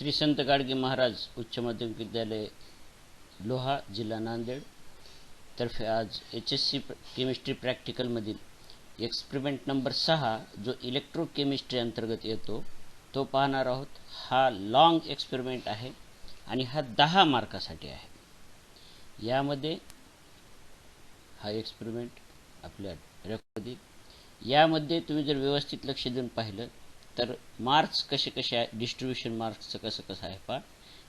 श्री संत गाडगे महाराज उच्च माध्यमिक विद्यालय लोहा जिल्हा नांदेड तर्फे आज HSC केमिस्ट्री प्रॅक्टिकलमधील एक्सपेरिमेंट नंबर 6 जो इलेक्ट्रोकेमिस्ट्री अंतर्गत येतो तो पाहणार आहोत। हा लॉंग एक्सपेरिमेंट आहे आणि हा 10 मार्कासाठी आहे। यामध्ये हा एक्सपेरिमेंट आपल्या रेकॉर्डमध्ये यामध्ये तुम्ही जर व्यवस्थित लक्ष देऊन पाहिलं तर मार्क्स कसे कसे आहे, डिस्ट्रीब्युशन मार्क्सचं कसं आहे पहा।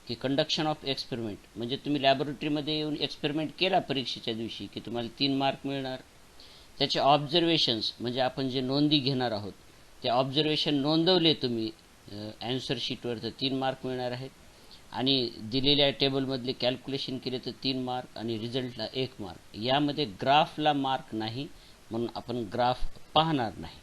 की कंडक्शन ऑफ एक्सपेरिमेंट म्हणजे तुम्ही लॅबोरेटरीमध्ये येऊन एक्सपेरिमेंट केला परीक्षेच्या दिवशी की तुम्हाला 3 मार्क मिळणार। त्याचे ऑब्झर्वेशन्स म्हणजे आपण जे नोंदी घेणार आहोत ते ऑब्झर्वेशन नोंदवले तुम्ही आन्सर शीटवर तर 3 मार्क मिळणार आहेत आणि दिलेल्या टेबलमधले कॅल्क्युलेशन केले तर 3 मार्क आणि रिझल्टला 1 मार्क। यामध्ये ग्राफला मार्क नाही म्हणून आपण ग्राफ पाहणार नाही।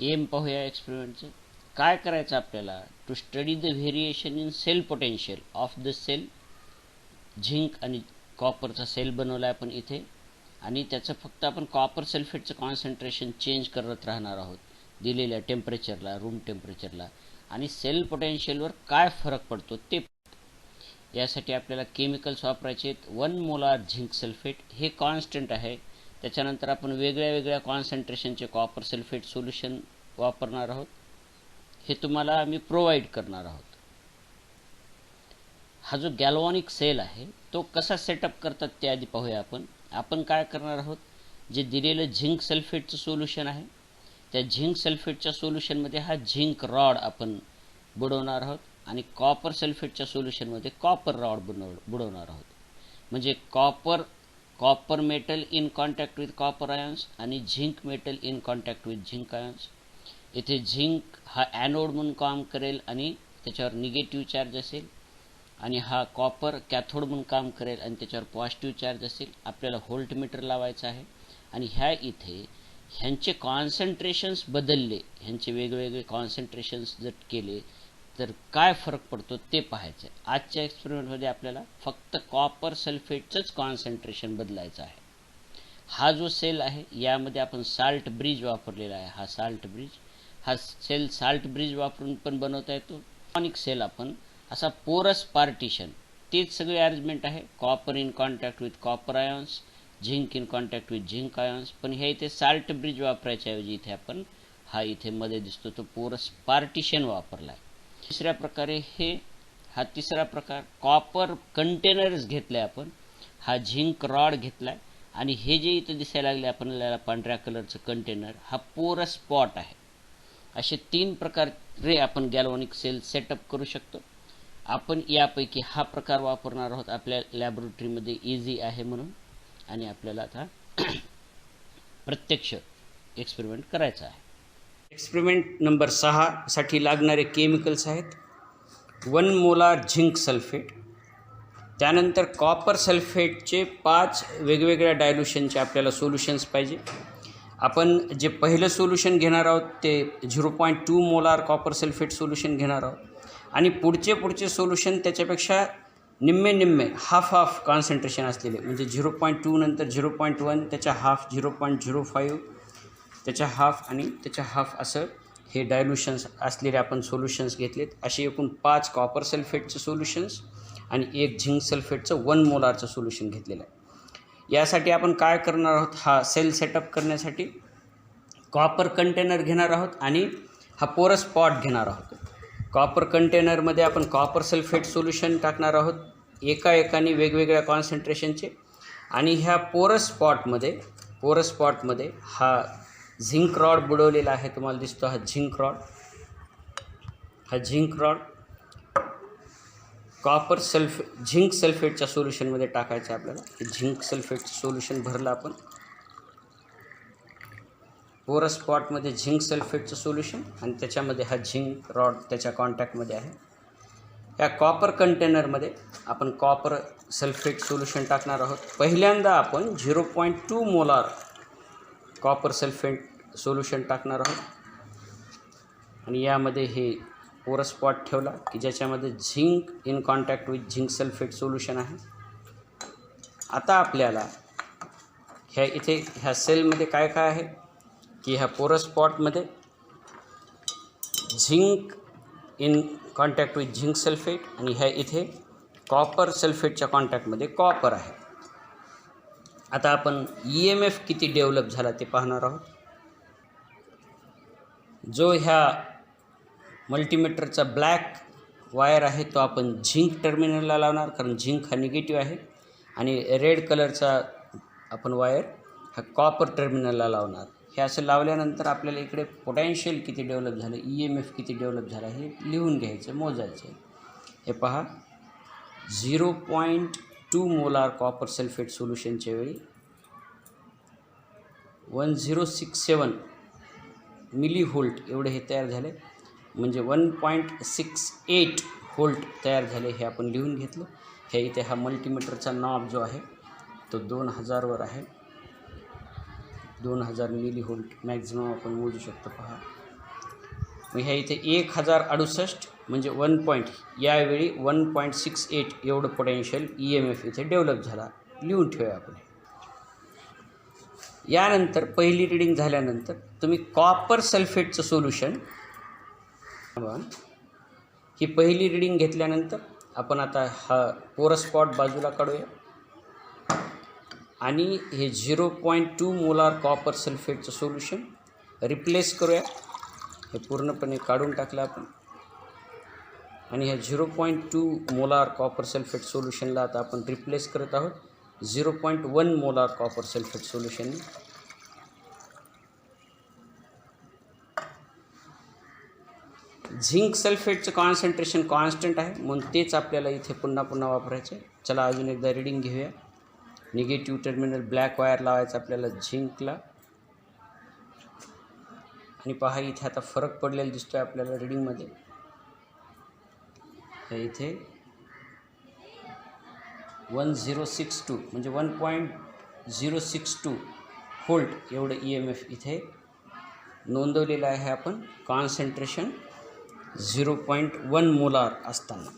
एम पाहूया एक्सपेरिमेंटचं काय करायचं आपल्याला। To study the variation in cell potential of the cell. Zinc आणि कॉपरचा सेल बनवला आपण इथे आणि त्याचं फक्त आपण कॉपर सल्फेटचं कॉन्सन्ट्रेशन चेंज करत राहणार आहोत दिलेल्या टेम्परेचरला, रूम टेम्परेचरला, आणि सेल पोटेन्शियलवर काय फरक पडतो ते। यासाठी आपल्याला केमिकल्स वापरायचे आहेत। 1 मोलार झिंक सल्फेट हे कॉन्स्टंट आहे। त्याच्यानंतर आपण वेगळ्या कॉन्सन्ट्रेशनचे कॉपर सल्फेट सोल्युशन वापरणार आहोत, हे तुम्हाला आम्ही प्रोव्हाइड करणार आहोत। हा जो गॅल्व्हॅनिक सेल आहे तो कसा सेटअप करतात ते आधी पाहूया आपण काय करणार आहोत। जे दिलेलं झिंक सल्फेटचं सोल्युशन आहे त्या झिंक सल्फेटच्या सोल्युशनमध्ये हा झिंक रॉड आपण बुडवणार आहोत आणि कॉपर सल्फेटच्या सोल्युशनमध्ये कॉपर रॉड बुडवणार आहोत। म्हणजे copper metal in contact with copper ions आणि zinc metal in contact with zinc ions. इथे झिंक हा ॲनोड म्हणून काम करेल आणि त्याच्यावर निगेटिव्ह चार्ज असेल आणि हा कॉपर कॅथोड म्हणून काम करेल आणि त्याच्यावर पॉझिटिव्ह चार्ज असेल। आपल्याला व्होल्टमीटर लावायचं आहे आणि ह्यांचे कॉन्सन्ट्रेशन्स बदलले, ह्यांचे वेगवेगळे कॉन्सन्ट्रेशन्स जर केले तर काय फरक पडतो ते पाहायचं आहे। आजच्या एक्सपेरिमेंटमध्ये आपल्याला फक्त कॉपर सल्फेटचंच कॉन्सन्ट्रेशन बदलायचं आहे। हा जो सेल आहे यामध्ये आपण साल्ट ब्रिज वापरलेला आहे। हा सेल साल्ट ब्रिज वापरून पण बनवता येतो। गॅल्व्हॅनिक सेल आपण असा पोरस पार्टिशन, तेच सगळे अरेंजमेंट आहे। Copper in contact with copper ions, zinc in contact with zinc ions, पण हे इथे साल्ट ब्रिज वापरायच्या ऐवजी इथे आपण हा इथे मध्ये दिसतो तो पोरस पार्टिशन वापरला आहे। तिसऱ्या प्रकारे हा तिसरा प्रकार कॉपर कंटेनर्स घेतले आपण, हा झिंक रॉड घेतलाय आणि हे जे इथे दिसायला लागले आपल्याला पांढऱ्या कलरचं कंटेनर हा पोरस पॉट आहे। असे 3 प्रकारे आपण गॅल्व्हॅनिक सेल सेटअप करू शकतो। आपण यापैकी हा प्रकार वापरणार आहोत आपल्या लॅबोरेटरीमध्ये इझी आहे म्हणून आणि आपल्याला आता प्रत्यक्ष एक्सपेरिमेंट करायचा आहे। एक्सपेरिमेंट नंबर 6 साठी लागणारे केमिकल्स आहेत 1 मोलार झिंक सल्फेट, त्यानंतर कॉपर सल्फेटचे 5 वेगवेगळ्या डायल्युशनचे आपल्याला सोल्युशन्स पाहिजे। आपण जे पहिलं सोल्युशन घेणार आहोत ते 0.2 मोलार कॉपर सल्फेट सोल्युशन घेणार आहोत आणि पुढचे सोल्युशन त्याच्यापेक्षा निम्मे हाफ कॉन्सन्ट्रेशन असलेले म्हणजे 0.2 नंतर 0.1, त्याच्या हाफ 0.05, त्याच्या हाफ आणि त्याच्या हाफ असं हे डायल्युशन्स असलेले आपण सोल्युशन्स घेतलेत। असे एकूण 5 कॉपर सल्फेटचं सोल्युशन्स आणि 1 झिंक सल्फेटचं 1 मोलारचं सोल्युशन घेतलेलं आहे। यासाठी आपण काय करणार आहोत, हा सेल सेटअप करण्यासाठी कॉपर कंटेनर घेणार आहोत आणि हा पोरस पॉट घेणार आहोत। कॉपर कंटेनरमध्ये आपण कॉपर सल्फेट सोल्युशन टाकणार आहोत एकाने वेगवेगळ्या कॉन्सन्ट्रेशनचे आणि ह्या पोरस पॉटमध्ये हा झिंक रॉड बुडवलेला आहे, तुम्हाला दिसतो हा झिंक रॉड झिंक सल्फेटच्या सोल्युशनमध्ये टाकायचं आहे आपल्याला। झिंक सल्फेटचं सोल्युशन भरलं आपण पोरस पॉटमध्ये झिंक सल्फेटचं सोल्युशन आणि त्याच्यामध्ये हा झिंक रॉड त्याच्या कॉन्टॅक्टमध्ये आहे। या कॉपर कंटेनरमध्ये आपण कॉपर सल्फेट सोल्युशन टाकणार आहोत। पहिल्यांदा आपण 0.2 मोलार कॉपर सल्फेट सोल्युशन टाकणार आहोत आणि यामध्ये हे पोरस पॉट ठेवला की ज्याच्यामध्ये zinc in contact with zinc sulphate solution आहे। आता आपल्याला ह्या सेलमध्ये काय आहे की ह्या पोरस पॉटमध्ये zinc in contact with zinc sulphate आणि ह्या इथे कॉपर सल्फेटच्या कॉन्टॅक्टमध्ये कॉपर आहे. आता आपण EMF किती डेव्हलप झाला ते पाहणार आहोत. जो ह्या मल्टीमीटरचा ब्लॅक वायर आहे तो आपण झिंक टर्मिनलला लावणार, कारण झिंक हा निगेटिव्ह आहे, आणि रेड कलरचा आपण वायर हा कॉपर टर्मिनलला लावणार. हे असं लावल्यानंतर आपल्याला इकडे पोटॅन्शियल किती डेव्हलप झालं, EMF किती डेव्हलप झाला हे लिहून घ्यायचं, मोजायचं. हे पहा 0.2 मोलार कॉपर सल्फेट सोल्युशनच्या वेळी 1067 मिलीव्होल्ट एवढे हे तयार झाले, म्हणजे 1.68 व्होल्ट तयार झाले. हे आपण लिहून घेतलं. हे इथे हा मल्टीमीटरचा नॉब जो आहे तो 2000 आहे. 2000 मिलीव्होल्ट मॅक्झिमम आपण मोजू शकतो. पहा मग ह्या इथे 1068 म्हणजे 1 पॉईंट, यावेळी 1.68 एवढं पोटेन्शियल EMF इथे डेव्हलप झाला. लिहून ठेवूया आपण. यानंतर पहिली रिडिंग झाल्यानंतर तुम्ही कॉपर सल्फेटचं सोल्युशन, ही पहिली रिडिंग घेतल्यानंतर आपण आता हा पोरस स्पॉट बाजूला काढूया आणि हे 0.2 मोलार कॉपर सल्फेटचं सोल्युशन रिप्लेस करूया. हे पूर्णपणे काढून टाकलं आपण आणि ह्या 0.2 मोलार कॉपर सल्फेट सोल्युशनला आता आपण रिप्लेस करत आहोत 0.1 मोलार कॉपर सल्फेट सोल्युशनने. झिंक सल्फेटचं कॉन्सन्ट्रेशन कॉन्स्टंट आहे, म्हणून तेच आपल्याला इथे पुन्हा पुन्हा वापरायचं आहे. चला अजून एकदा रिडिंग घेऊया. निगेटिव्ह टर्मिनल ब्लॅक वायर लावायचा आपल्याला झिंकला, आणि पहा इथे आता फरक पडलेला दिसतोय आपल्याला रिडिंगमध्ये. इथे 1062 म्हणजे 1.062 व्होल्ट एवढं EMF इथे नोंदवलेलं आहे आपण, कॉन्सन्ट्रेशन 0.1 मोलार असताना.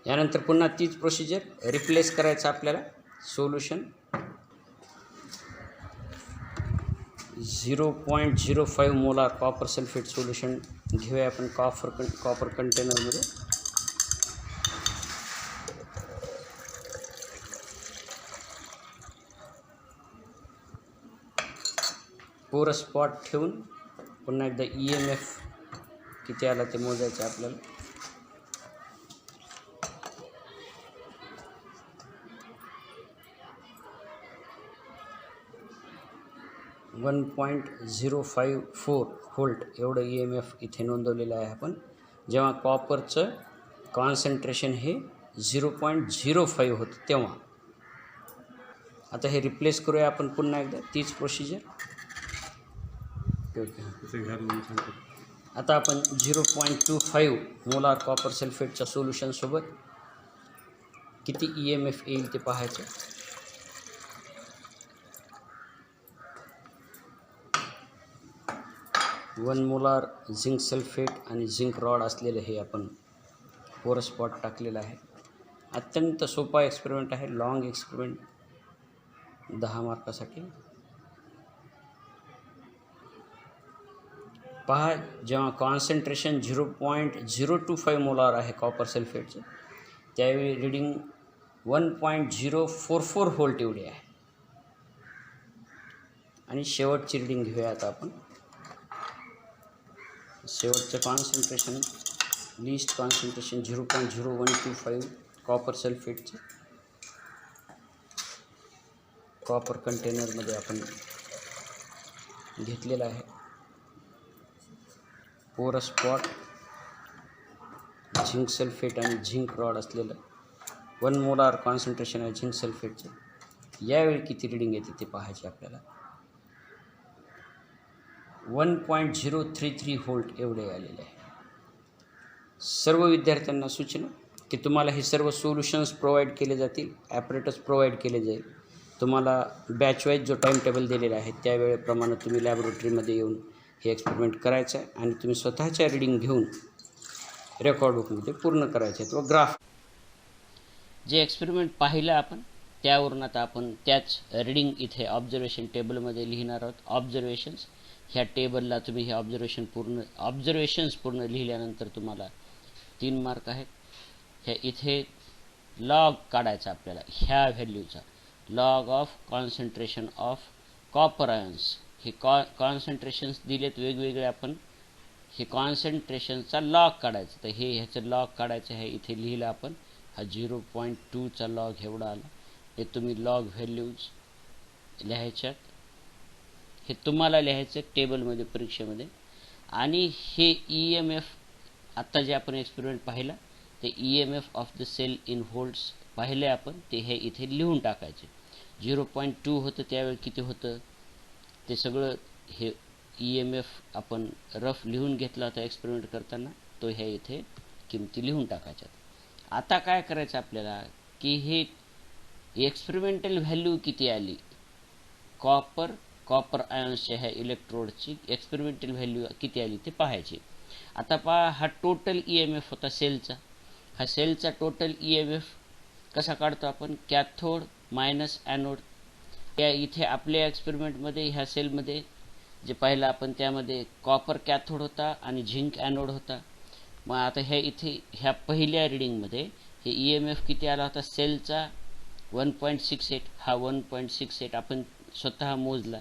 यानंतर पुन्हा तीच प्रोसिजर, रिप्लेस करायचं आपल्याला solution 0.05 molar copper sulphate solution घेऊया आपण कॉपर कंटेनरमध्ये. पोरस स्पॉट ठेवून पुन्हा एकदा EMF किती आला ते मोजायचं आपल्याला. 1.054 व्होल्ट एवढं EMF इथे नोंदवलेलं आहे आपण, जेव्हा कॉपरचं कॉन्सन्ट्रेशन हे 0.05 होतं तेव्हा. आता हे रिप्लेस करूया आपण पुन्हा एकदा, तीच प्रोसिजर. आता आपण 0.25 मोलार कॉपर सल्फेटच्या सोल्युशनसोबत किती EMF येईल ते पाहायचं. 1 मोलार झिंक सल्फेट आणि झिंक रॉड असलेलं हे आपण पोरस स्पॉट टाकलेलं आहे. अत्यंत सोपा एक्सपेरिमेंट आहे, लॉंग एक्सपेरिमेंट, 10 मार्कासाठी. पहा जेव्हा कॉन्सन्ट्रेशन 0.025 मोलार आहे कॉपर सल्फेटचं, त्यावेळी रिडिंग 1.044 व्होल्ट एवढी आहे. आणि शेवटची रिडिंग घेऊया आता आपण. शेवटचं कॉन्सन्ट्रेशन, लिस्ट कॉन्सन्ट्रेशन 0.0125 कॉपर सल्फेटचं कॉपर कंटेनरमध्ये आपण घेतलेलं आहे. पोरस स्पॉट, झिंक सल्फेट आणि झिंक रॉड असलेलं 1 मोलार कॉन्सन्ट्रेशन आहे झिंक सल्फेटचं. यावेळी किती रिडिंग येते ते पाहायचे आपल्याला. 1.033 व्होल्ट एवढे आलेले आहे. सर्व विद्यार्थ्यांना सूचना की तुम्हाला हे सर्व सोल्युशन्स प्रोव्हाइड केले जातील, ॲपरेटस प्रोव्हाइड केले जाईल. तुम्हाला बॅच वाईज जो टाईम टेबल दिलेला आहे त्यावेळेप्रमाणे तुम्ही लॅबोरेटरीमध्ये येऊन हे एक्सपेरिमेंट करायचं आहे आणि तुम्ही स्वतःच्या रिडिंग घेऊन रेकॉर्ड बुकमध्ये पूर्ण करायचे आहेत. व ग्राफ जे एक्सपेरिमेंट पाहिलं आपण त्यावरून आता आपण त्याच रिडिंग इथे ऑब्झर्वेशन टेबलमध्ये लिहिणार आहोत. ऑब्झर्वेशन्स ह्या टेबलला तुम्ही हे ऑब्झर्वेशन्स पूर्ण लिहिल्यानंतर तुम्हाला 3 मार्क आहेत. ह्या इथे लॉग काढायचा आपल्याला ह्या व्हॅल्यूचा, log of concentration of copper ions. हे कॉन्सन्ट्रेशन्स दिलेत वेगवेगळे, आपण हे कॉन्सन्ट्रेशनचा लॉग काढायचं. तर हे ह्याचं लॉग काढायचं आहे, इथे लिहिलं आपण. हा 0.2चा लॉग एवढा आला. हे तुम्ही लॉग व्हॅल्यूज लिहायच्यात, हे तुम्हाला लिहायचं टेबलमध्ये परीक्षेमध्ये. आणि हे EMF आत्ता जे आपण एक्सपेरिमेंट पाहिला ते EMF of the cell in volts पाहिले आपण, ते हे इथे लिहून टाकायचे. 0.2 होतं त्यावेळी किती होतं ते सगळं हे EMF आपण रफ लिहून घेतला होता एक्सपेरिमेंट करताना, तो ह्या इथे किमती लिहून टाकायच्यात. आता काय करायचं आपल्याला की हे एक्सपेरिमेंटल व्हॅल्यू किती आली कॉपर आयन्सच्या ह्या इलेक्ट्रोडची एक्सपेरिमेंटल व्हॅल्यू किती आली ते पाहायची. आता पहा, हा टोटल EMF होता सेलचा. हा सेलचा टोटल EMF कसा काढतो आपण, कॅथोड मायनस ॲनोड. या इथे आपल्या एक्सपेरिमेंटमध्ये ह्या सेलमध्ये जे पाहिलं आपण त्यामध्ये कॉपर कॅथोड होता आणि झिंक ॲनोड होता. मग आता ह्या इथे ह्या पहिल्या रिडिंगमध्ये हे EMF किती आला होता सेलचा 1.68. हा 1.68 आपण स्वतः मोजला.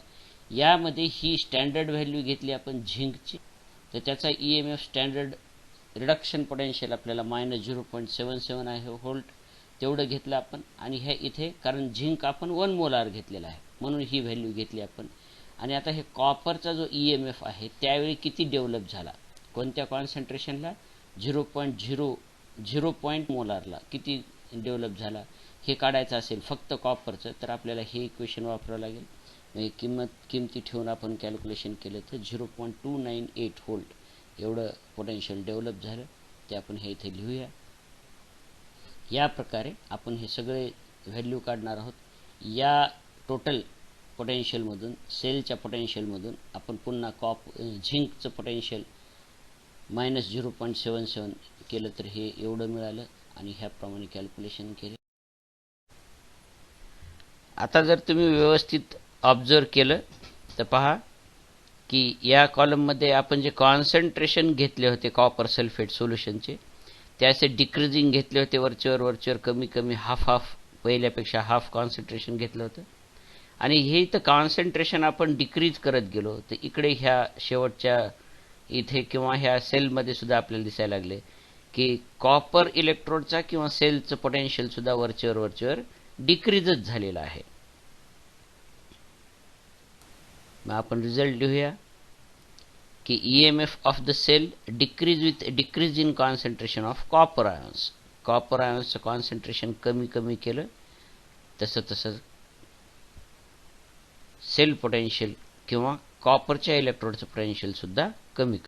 यामध्ये ही स्टँडर्ड व्हॅल्यू घेतली आपण झिंकची, तर त्याचा EMF स्टँडर्ड रिडक्शन पोटेन्शियल आपल्याला -0.77 आहे व्होल्ट, तेवढं घेतलं आपण. आणि ह्या इथे कारण झिंक आपण 1 मोलार घेतलेला आहे म्हणून ही व्हॅल्यू घेतली आपण. आणि आता हे कॉपरचा जो EMF आहे त्यावेळी किती डेव्हलप झाला, कोणत्या कॉन्सन्ट्रेशनला 0.0 मोलारला किती डेव्हलप झाला हे काढायचं असेल फक्त कॉपरचं, तर आपल्याला हे इक्वेशन वापरावं लागेल. किमती ठेवून आपण कॅल्क्युलेशन केलं तर 0.298 व्होल्ट एवढं पोटेन्शियल डेव्हलप झालं. ते आपण हे इथे लिहूया. या प्रकारे आपण हे सगळे व्हॅल्यू काढणार आहोत. या टोटल पोटेन्शियलमधून, सेलच्या पोटेन्शियलमधून आपण पुन्हा झिंकचं पोटेन्शियल -0.77 केलं तर हे एवढं मिळालं आणि ह्याप्रमाणे कॅल्क्युलेशन केले. आता जर तुम्ही व्यवस्थित ऑब्झर्व केलं तर पहा की या कॉलममध्ये आपण जे कॉन्सन्ट्रेशन घेतले होते कॉपर सल्फेट सोल्युशनचे ते असे डिक्रीजिंग घेतले होते, वरचेवर कमी हाफ पहिल्यापेक्षा हाफ कॉन्सन्ट्रेशन घेतलं होतं. आणि हे इथं कॉन्सन्ट्रेशन आपण डिक्रीज करत गेलो तर इकडे ह्या शेवटच्या इथे किंवा ह्या सेलमध्ये सुद्धा आपल्याला दिसायला लागले की कॉपर इलेक्ट्रोडचा किंवा सेलचं पोटेन्शियल सुद्धा वरचेवर डिक्रीजच झालेलं आहे. मग आपण रिझल्ट लिहूया की EMF of the cell decrease in concentration of copper ions. Copper आयन्सचं कॉन्सन्ट्रेशन कमी केलं तसं सेल पोटेन्शियल किंवा कॉपरच्या इलेक्ट्रोडचं पोटेन्शियल सुद्धा कमी